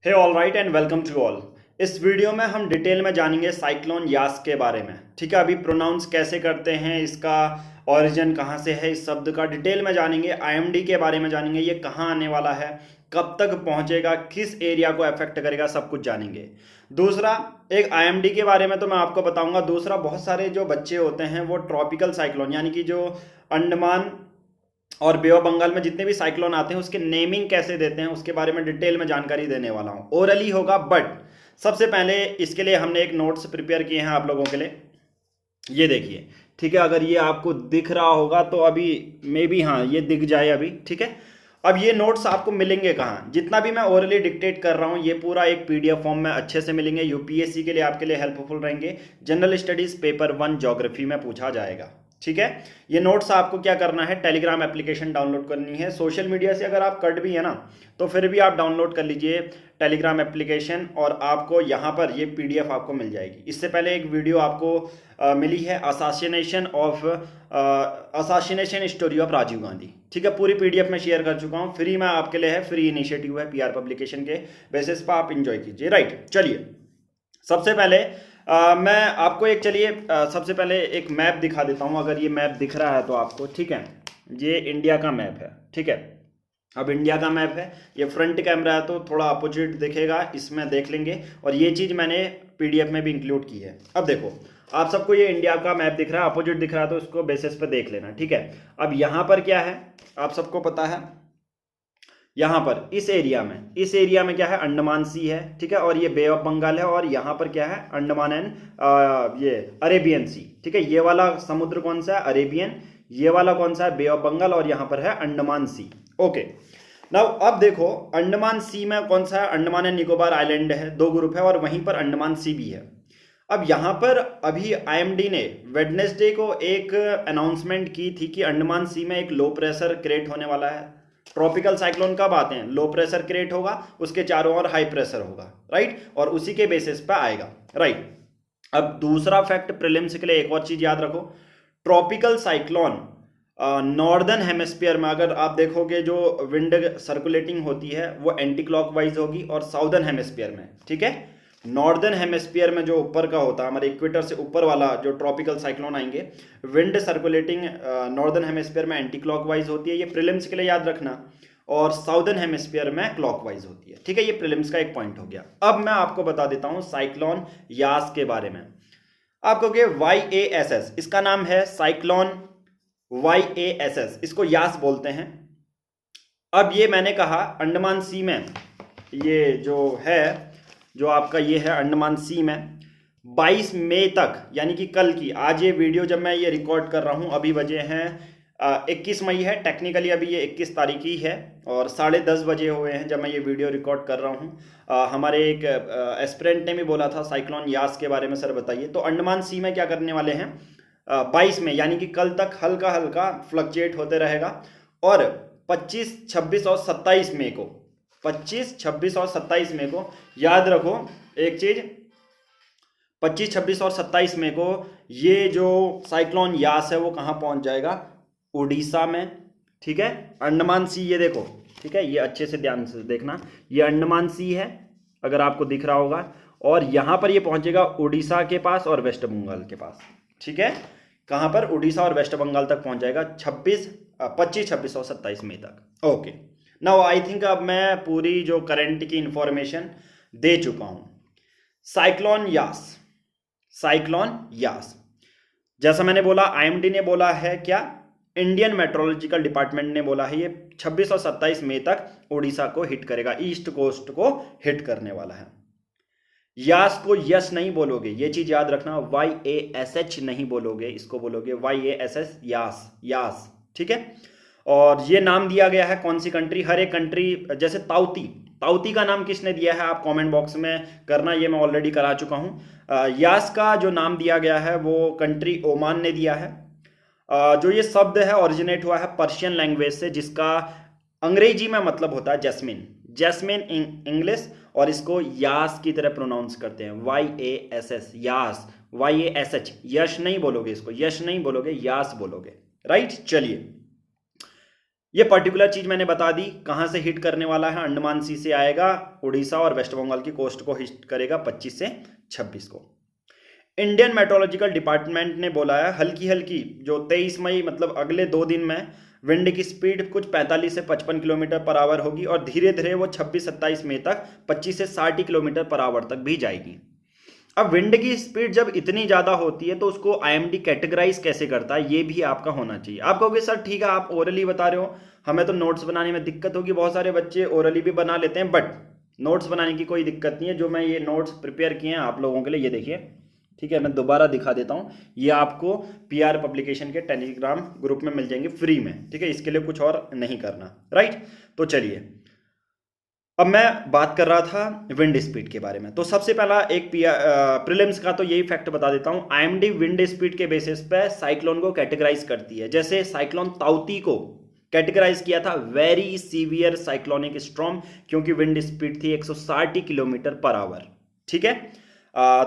Hey all right and welcome to all. इस video में हम डिटेल में जानेंगे साइक्लोन यास के बारे में। ठीक है, अभी प्रोनाउंस कैसे करते हैं, इसका ओरिजिन कहाँ से है, इस शब्द का डिटेल में जानेंगे। आईएमडी के बारे में जानेंगे, ये कहाँ आने वाला है, कब तक पहुंचेगा, किस एरिया को अफेक्ट करेगा, सब कुछ जानेंगे। दूसरा, एक आईएमडी के बारे में तो मैं आपको बताऊंगा। दूसरा, बहुत सारे जो बच्चे होते हैं वो ट्रॉपिकल साइक्लोन यानी कि जो अंडमान और बे ऑफ बंगाल में जितने भी साइक्लोन आते हैं उसके नेमिंग कैसे देते हैं उसके बारे में डिटेल में जानकारी देने वाला हूँ। ओरली होगा, बट सबसे पहले इसके लिए हमने एक नोट्स प्रिपेयर किए हैं आप लोगों के लिए। ये देखिए, ठीक है, अगर ये आपको दिख रहा होगा तो अभी मे बी, हाँ ये दिख जाए अभी। ठीक है, अब ये नोट्स आपको मिलेंगे कहाँ? जितना भी मैं ओरली डिक्टेट कर रहा हूँ ये पूरा एक पीडीएफ फॉर्म में अच्छे से मिलेंगे। यूपीएससी के लिए आपके लिए हेल्पफुल रहेंगे। जनरल स्टडीज पेपर 1 ज्योग्राफी में पूछा जाएगा। ठीक है, ये नोट्स आपको क्या करना है, टेलीग्राम एप्लीकेशन डाउनलोड करनी है। सोशल मीडिया से अगर आप कट भी है ना तो फिर भी आप डाउनलोड कर लीजिए टेलीग्राम एप्लीकेशन, और आपको यहाँ पर ये पीडीएफ आपको मिल जाएगी। इससे पहले एक वीडियो आपको मिली है assassination story of Rajiv Gandhi. ठीक है, पूरी पीडीएफ में शेयर कर चुका हूँ, फ्री में आपके लिए है, फ्री इनिशिएटिव है पीआर पब्लिकेशन के बेसिस पर, आप इंजॉय कीजिए। राइट, चलिए सबसे पहले मैं आपको एक, चलिए सबसे पहले एक मैप दिखा देता हूँ। अगर ये मैप दिख रहा है तो आपको, ठीक है, ये इंडिया का मैप है। ठीक है, अब इंडिया का मैप है, ये फ्रंट कैमरा है तो थोड़ा अपोजिट दिखेगा, इसमें देख लेंगे। और ये चीज़ मैंने पीडीएफ में भी इंक्लूड की है। अब देखो, आप सबको ये इंडिया का मैप दिख रहा है, अपोजिट दिख रहा है, तो इसको बेसिस पे देख लेना। ठीक है, अब यहाँ पर क्या है आप सबको पता है, यहाँ पर इस एरिया में क्या है, अंडमान सी है। ठीक है, और ये बे ऑफ बंगाल है, और यहाँ पर क्या है, अंडमान एंड ये अरेबियन सी। ठीक है, ये वाला समुद्र कौन सा है, अरेबियन। ये वाला कौन सा है, बे ऑफ बंगाल, और यहाँ पर है अंडमान सी। ओके, नाउ अब देखो अंडमान सी में कौन सा है, अंडमान एंड निकोबार आइलैंड है, 2 ग्रुप है, और वहीं पर अंडमान सी भी है। अब यहाँ पर अभी आईएमडी ने वेडनेसडे को एक अनाउंसमेंट की थी कि अंडमान सी में एक लो प्रेशर क्रिएट होने वाला है। ट्रॉपिकल साइक्लोन कब आते हैं, लो प्रेशर क्रिएट होगा, उसके चारों ओर हाई प्रेशर होगा, राइट, और उसी के बेसिस पे आएगा। राइट, अब दूसरा फैक्ट प्रीलिम्स के लिए एक और चीज याद रखो, ट्रॉपिकल साइक्लोन नॉर्दर्न हेमिस्फीयर में अगर आप देखोगे जो विंड सर्कुलेटिंग होती है वो एंटी क्लॉकवाइज होगी, और साउदर्न हेमिस्फीयर में, ठीक है, नॉर्दर्न हेमिस्फीयर में जो ऊपर का होता है, हमारे इक्वेटर से ऊपर वाला जो ट्रॉपिकल साइक्लोन आएंगे, विंड सर्कुलेटिंग नॉर्दर्न हेमिस्फीयर में एंटी क्लॉकवाइज होती है, ये प्रीलिम्स के लिए याद रखना, और साउदर्न हेमिस्फीयर में क्लॉकवाइज होती है। ठीक है, ये प्रीलिम्स का एक पॉइंट हो गया। अब मैं आपको बता देता हूं साइक्लोन यास के बारे में। आप कहोगे YASS, इसका नाम है साइक्लोन YASS, इसको यास बोलते हैं। अब ये मैंने कहा अंडमान सी में, ये जो है, जो आपका ये है अंडमान सी में 22 मई तक, यानी कि कल की, आज ये वीडियो जब मैं ये रिकॉर्ड कर रहा हूँ अभी बजे हैं 21 मई है, टेक्निकली अभी ये 21 तारीख ही है, और 10:30 बजे हुए हैं जब मैं ये वीडियो रिकॉर्ड कर रहा हूँ। हमारे एक एस्पिरेंट ने भी बोला था साइक्लोन यास के बारे में, सर बताइए। तो अंडमान सी में क्या करने वाले हैं, 22 में यानी कि कल तक हल्का हल्का फ्लक्चुएट होते रहेगा, और 25, 26 और 27 मई को, 25, 26 और 27 मई को याद रखो एक चीज, 25, 26 और 27 मई को ये जो साइक्लोन यास है वो कहाँ पहुंच जाएगा, उड़ीसा में। ठीक है, अंडमान सी, ये देखो, ठीक है, ये अच्छे से ध्यान से देखना, ये अंडमान सी है अगर आपको दिख रहा होगा, और यहाँ पर ये पहुंचेगा उड़ीसा के पास और वेस्ट बंगाल के पास। ठीक है, कहाँ पर, उड़ीसा और वेस्ट बंगाल तक पहुंच जाएगा 25, 26 और 27 मई तक। ओके, नाउ आई थिंक अब मैं पूरी जो करंट की इंफॉर्मेशन दे चुका हूं। साइक्लोन यास, साइक्लोन यास, जैसा मैंने बोला, आईएमडी ने बोला है क्या, इंडियन मेट्रोलॉजिकल डिपार्टमेंट ने बोला है ये 26 और 27 मई तक उड़ीसा को हिट करेगा, ईस्ट कोस्ट को हिट करने वाला है। यास को यस नहीं बोलोगे, ये चीज याद रखना, YASH नहीं बोलोगे, इसको बोलोगे YASS, यास, यास। ठीक है, और ये नाम दिया गया है कौन सी कंट्री, हर एक कंट्री, जैसे ताउती, ताउती का नाम किसने दिया है आप कमेंट बॉक्स में करना, ये मैं ऑलरेडी करा चुका हूं। यास का जो नाम दिया गया है वो कंट्री ओमान ने दिया है। जो ये शब्द है ओरिजिनेट हुआ है पर्शियन लैंग्वेज से, जिसका अंग्रेजी में मतलब होता है जैस्मिन, जैस्मिन इंग्लिश, और इसको यास की तरह प्रोनाउंस करते हैं, YASS, यास, YASH, यश नहीं बोलोगे, इसको यश नहीं बोलोगे, यास बोलोगे। राइट, चलिए ये पर्टिकुलर चीज मैंने बता दी, कहां से हिट करने वाला है, अंडमान सी से आएगा, उड़ीसा और वेस्ट बंगाल की कोस्ट को हिट करेगा 25 से 26 को। इंडियन मेट्रोलॉजिकल डिपार्टमेंट ने बोला है हल्की हल्की जो 23 मई मतलब अगले 2 दिन में विंड की स्पीड कुछ 45 से 55 किलोमीटर पर आवर होगी और धीरे धीरे वो 26-27 मई तक 25 से 60 किलोमीटर पर आवर तक भी जाएगी। अब विंड की स्पीड जब इतनी ज्यादा होती है तो उसको आईएमडी कैटेगराइज कैसे करता है, ये भी आपका होना चाहिए। आप कहोगे सर ठीक है आप ओरली बता रहे हो, हमें तो नोट्स बनाने में दिक्कत होगी, बहुत सारे बच्चे ओरली भी बना लेते हैं, बट नोट्स बनाने की कोई दिक्कत नहीं है। जो मैं ये नोट्स प्रिपेयर किए हैं आप लोगों के लिए, ये देखिए, ठीक है, मैं दोबारा दिखा देता हूँ, ये आपको पीआर पब्लिकेशन के टेलीग्राम ग्रुप में मिल जाएंगे फ्री में, ठीक है, इसके लिए कुछ और नहीं करना, राइट। तो चलिए, अब मैं बात कर रहा था विंड स्पीड के बारे में। तो सबसे पहला एक प्रीलिम्स का तो यही फैक्ट बता देता हूं, आईएमडी विंड स्पीड के बेसिस पे साइक्लोन को कैटेगराइज करती है। जैसे साइक्लोन ताउती को कैटेगराइज किया था वेरी सीवियर साइक्लोनिक स्टॉर्म, क्योंकि विंड स्पीड थी 160 किलोमीटर पर आवर, ठीक है।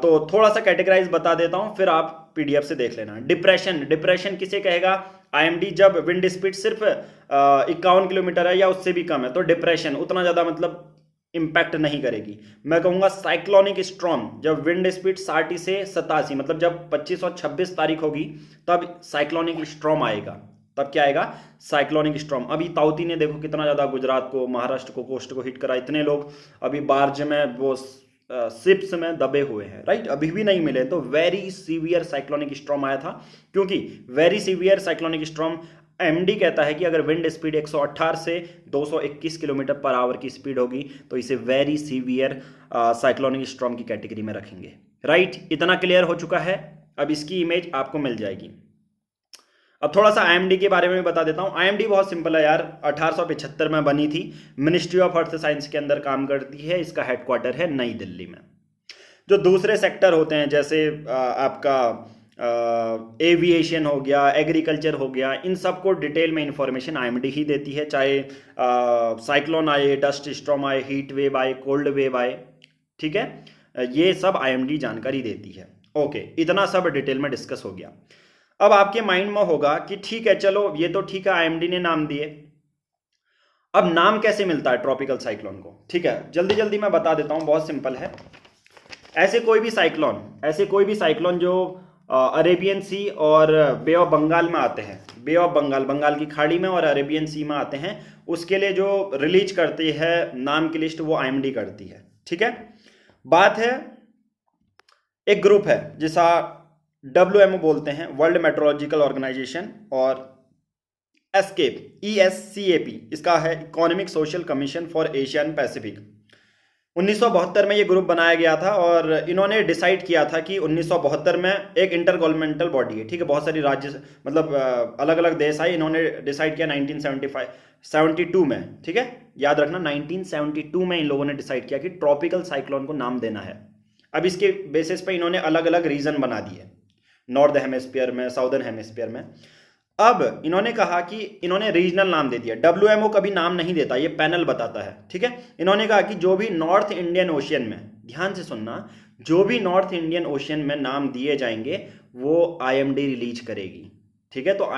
तो थोड़ा सा कैटेगराइज बता देता हूं, फिर आप पीडीएफ से देख लेना। डिप्रेशन, डिप्रेशन किसे कहेगा, आईएमडी जब विंड स्पीड सिर्फ 51 किलोमीटर है या उससे भी कम है तो डिप्रेशन उतना ज्यादा मतलब इंपैक्ट नहीं करेगी। मैं कहूंगा साइक्लोनिक स्टॉर्म जब विंड स्पीड 60 से 87 मतलब जब 25 और 26 तारीख होगी तब साइक्लोनिक स्टॉर्म आएगा, तब क्या आएगा, साइक्लोनिक स्टॉर्म। अभी ताउती ने देखो कितना ज्यादा गुजरात को, महाराष्ट्र को, कोस्ट को हिट करा, इतने लोग अभी बार्ज में वो शिप्स में दबे हुए हैं, राइट, अभी भी नहीं मिले। तो वेरी सीवियर साइक्लोनिक स्टॉर्म आया था, क्योंकि very severe cyclonic storm MD कहता है कि अगर विंड स्पीड 118 से 221 किलोमीटर पर आवर की स्पीड होगी तो इसे वेरी सीवियर साइक्लोनिक स्टॉर्म की कैटेगरी में रखेंगे, राइट। इतना क्लियर हो चुका है, अब इसकी इमेज आपको मिल जाएगी। अब थोड़ा सा आईएमडी के बारे में भी बता देता हूँ। आईएमडी बहुत सिंपल है यार, 1875 में बनी थी, मिनिस्ट्री ऑफ अर्थ साइंस के अंदर काम करती है, इसका हेडक्वार्टर है नई दिल्ली में। जो दूसरे सेक्टर होते हैं जैसे आपका एविएशन हो गया, एग्रीकल्चर हो गया, इन सब को डिटेल में इंफॉर्मेशन आईएमडी ही देती है, चाहे साइक्लोन आए, डस्ट स्टॉर्म आए, हीट वेव आए, कोल्ड वेव आए, ठीक है, ये सब आईएमडी जानकारी देती है। ओके, इतना सब डिटेल में डिस्कस हो गया। अब आपके माइंड में होगा कि ठीक है चलो ये तो ठीक है, आईएमडी ने नाम दिए, अब नाम कैसे मिलता है ट्रॉपिकल साइक्लोन को, ठीक है, जल्दी जल्दी मैं बता देता हूं, बहुत सिंपल है। ऐसे कोई भी साइक्लोन जो अरेबियन सी और बे ऑफ बंगाल में आते हैं, बे ऑफ बंगाल, बंगाल की खाड़ी में और अरेबियन सी में आते हैं, उसके लिए जो रिलीज करती है नाम की लिस्ट वो आईएमडी करती है, ठीक है। बात है एक ग्रुप है जिसा WMO बोलते हैं, वर्ल्ड मेट्रोलॉजिकल ऑर्गेनाइजेशन, और एस्केप ESCAP इसका है economic social commission for Asian Pacific. 1972 में ये ग्रुप बनाया गया था और इन्होंने डिसाइड किया था कि 1972 में एक इंटर गवर्नमेंटल बॉडी है, ठीक है, बहुत सारी राज्य मतलब अलग अलग देश आए, इन्होंने डिसाइड किया 1972 में, ठीक है, याद रखना 1972 में इन लोगों ने डिसाइड किया कि ट्रॉपिकल साइक्लोन को नाम देना है। अब इसके बेसिस पे इन्होंने अलग अलग रीजन बना दिए, नॉर्थ हेमिस्फीयर में, साउदर्न हेमिस्फीयर में। अब इन्होंने कहा कि इन्होंने रीजनल नाम दे दिया, WMO कभी नाम नहीं देता, ये पैनल बताता है, ठीक है। इन्होंने कहा कि जो भी नॉर्थ इंडियन ओशियन में, ध्यान से सुनना, जो भी नॉर्थ इंडियन ओशियन में नाम दिए जाएंगे वो आईएमडी रिलीज करेगी, ठीक है। तो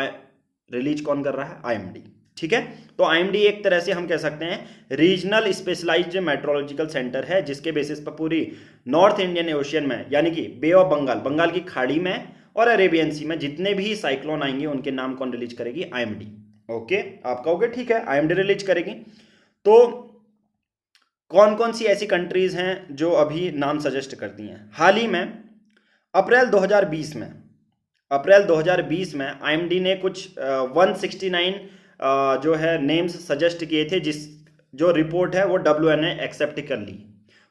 रिलीज कौन कर रहा है, आईएमडी, ठीक है। तो आईएमडी एक तरह से हम कह सकते हैं रीजनल स्पेशलाइज्ड मेट्रोलॉजिकल सेंटर है, जिसके बेसिस पर पूरी नॉर्थ इंडियन ओशियन में, यानी कि बे ऑफ बंगाल, बंगाल की खाड़ी में और अरेबियन सी में जितने भी साइक्लोन आएंगे उनके नाम कौन रिलीज करेगी, आईएमडी। ओके, आप कहोगे ठीक है आईएमडी रिलीज करेगी। तो कौन कौन सी ऐसी कंट्रीज हैं जो अभी नाम सजेस्ट करती हैं। हाल ही में अप्रैल 2020 में आईएमडी ने कुछ 169 जो है नेम्स सजेस्ट किए थे, जो रिपोर्ट है वो WMO ने एक्सेप्ट कर ली,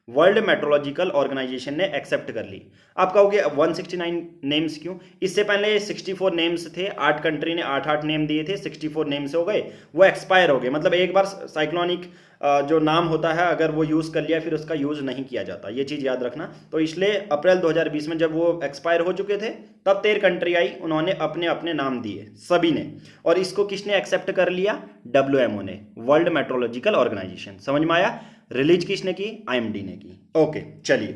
वर्ल्ड मेट्रोलॉजिकल ऑर्गेनाइजेशन ने एक्सेप्ट कर ली। आप कहोगे 169 नेम्स क्यों, इससे पहले 64 नेम्स थे, 8 कंट्री ने 8-8 नेम दिए थे, 64 नेम्स हो गए, वो एक्सपायर हो गए। मतलब एक बार साइक्लोनिक जो नाम होता है अगर वो यूज़ कर लिया फिर उसका यूज़ नहीं किया जाता, ये चीज़ याद रखना। तो इसलिए अप्रैल 2020 में जब वो एक्सपायर हो चुके थे तब 13 कंट्री आई, उन्होंने अपने अपने नाम दिए सभी ने, और इसको किसने एक्सेप्ट कर लिया, WMO ने, वर्ल्ड मेट्रोलॉजिकल ऑर्गेनाइजेशन। समझ में आया, रिलीज किसने की, आईएमडी ने की। ओके चलिए,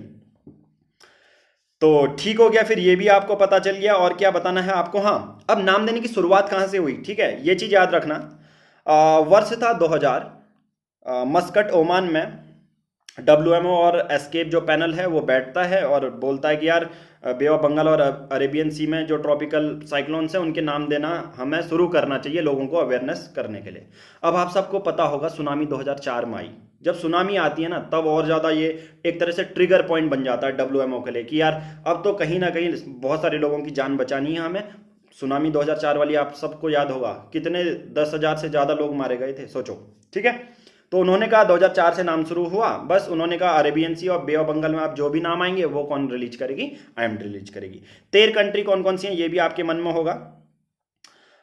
तो ठीक हो गया, फिर ये भी आपको पता चल गया। और क्या बताना है आपको, हाँ, अब नाम देने की शुरुआत कहां से हुई, ठीक है, ये चीज याद रखना। वर्ष था 2000, मस्कट ओमान में WMO और एस्केप जो पैनल है वो बैठता है और बोलता है कि यार बे ऑफ बंगाल और अरेबियन सी में जो ट्रॉपिकल साइक्लोन्स हैं उनके नाम देना हमें शुरू करना चाहिए लोगों को अवेयरनेस करने के लिए। अब आप सबको पता होगा सुनामी 2004 में आई। जब सुनामी आती है ना तब और ज़्यादा ये एक तरह से ट्रिगर पॉइंट बन जाता है WMO के लिए कि यार अब तो कहीं ना कहीं बहुत सारे लोगों की जान बचानी है हमें। सुनामी 2004 वाली आप सबको याद होगा, कितने 10,000 से ज़्यादा लोग मारे गए थे, सोचो। ठीक है, तो उन्होंने कहा 2004 से नाम शुरू हुआ, बस उन्होंने कहा अरेबियन सी और बे ऑफ बंगाल में आप जो भी नाम आएंगे वो कौन रिलीज करेगी, IMD रिलीज करेगी। 13 कंट्री कौन कौन सी हैं ये भी आपके मन में होगा,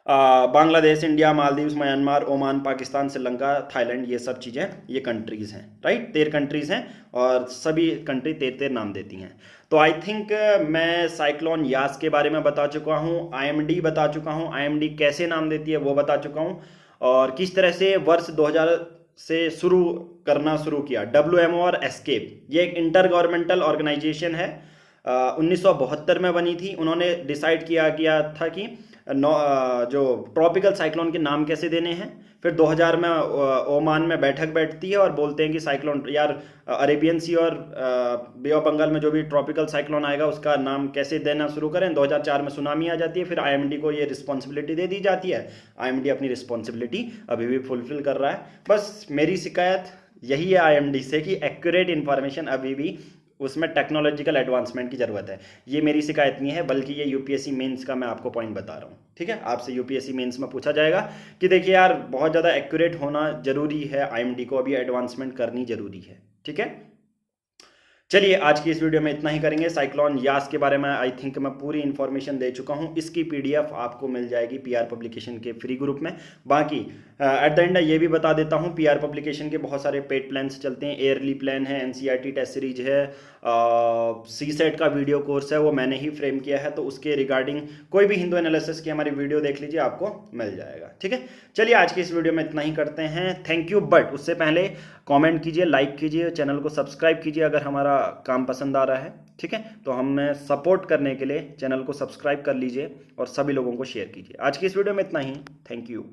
Bangladesh, India, Maldives, Myanmar, Oman, Pakistan, Sri Lanka, Thailand, ये सब चीज़ें ये कंट्रीज़ हैं, राइट। 13 कंट्रीज़ हैं और सभी कंट्री 13 नाम देती हैं। तो आई थिंक मैं साइक्लोन यास के बारे में बता चुका हूँ, IMD बता चुका हूँ, IMD कैसे नाम देती है वो बता चुका हूँ, और किस तरह से वर्ष 2000 से करना शुरू किया। WMO और एस्केप ये एक इंटर गवर्नमेंटल ऑर्गेनाइजेशन है, 1972 में बनी थी। उन्होंने डिसाइड किया था कि जो ट्रॉपिकल साइक्लोन के नाम कैसे देने हैं। फिर 2000 में ओमान में बैठक बैठती है और बोलते हैं कि साइक्लोन यार अरेबियन सी और बे ऑफ बंगाल में जो भी ट्रॉपिकल साइक्लोन आएगा उसका नाम कैसे देना शुरू करें। 2004 में सुनामी आ जाती है, फिर IMD को ये रिस्पॉन्सिबिलिटी दे दी जाती है। IMD अपनी रिस्पॉन्सिबिलिटी अभी भी फुलफिल कर रहा है। बस मेरी शिकायत यही है IMD से कि एक्यूरेट इन्फॉर्मेशन अभी भी उसमें टेक्नोलॉजिकल एडवांसमेंट की ज़रूरत है। ये मेरी शिकायत नहीं है, बल्कि ये UPSC मेंस का मैं आपको पॉइंट बता रहा हूँ। ठीक है, आपसे UPSC मेंस में पूछा जाएगा कि देखिए यार बहुत ज़्यादा एक्यूरेट होना ज़रूरी है, IMD को अभी एडवांसमेंट करनी ज़रूरी है। ठीक है, चलिए आज की इस वीडियो में इतना ही करेंगे। साइक्लोन यास के बारे में आई थिंक मैं पूरी इन्फॉर्मेशन दे चुका हूँ। इसकी PDF आपको मिल जाएगी PR पब्लिकेशन के फ्री ग्रुप में। बाकी एट द एंड ये भी बता देता हूँ, PR पब्लिकेशन के बहुत सारे पेड प्लान्स चलते हैं। एयरली प्लान है, NCERT टेस्ट सीरीज है, CSET का वीडियो कोर्स है, वो मैंने ही फ्रेम किया है, तो उसके रिगार्डिंग कोई भी हिंदू एनालिसिस की हमारी वीडियो देख लीजिए, आपको मिल जाएगा। ठीक है, चलिए आज की इस वीडियो में इतना ही करते हैं। Thank you. बट उससे पहले कमेंट कीजिए, लाइक कीजिए, चैनल को सब्सक्राइब कीजिए अगर हमारा काम पसंद आ रहा है। ठीक है, तो हमें सपोर्ट करने के लिए चैनल को सब्सक्राइब कर लीजिए और सभी लोगों को शेयर कीजिए। आज की इस वीडियो में इतना ही। Thank you.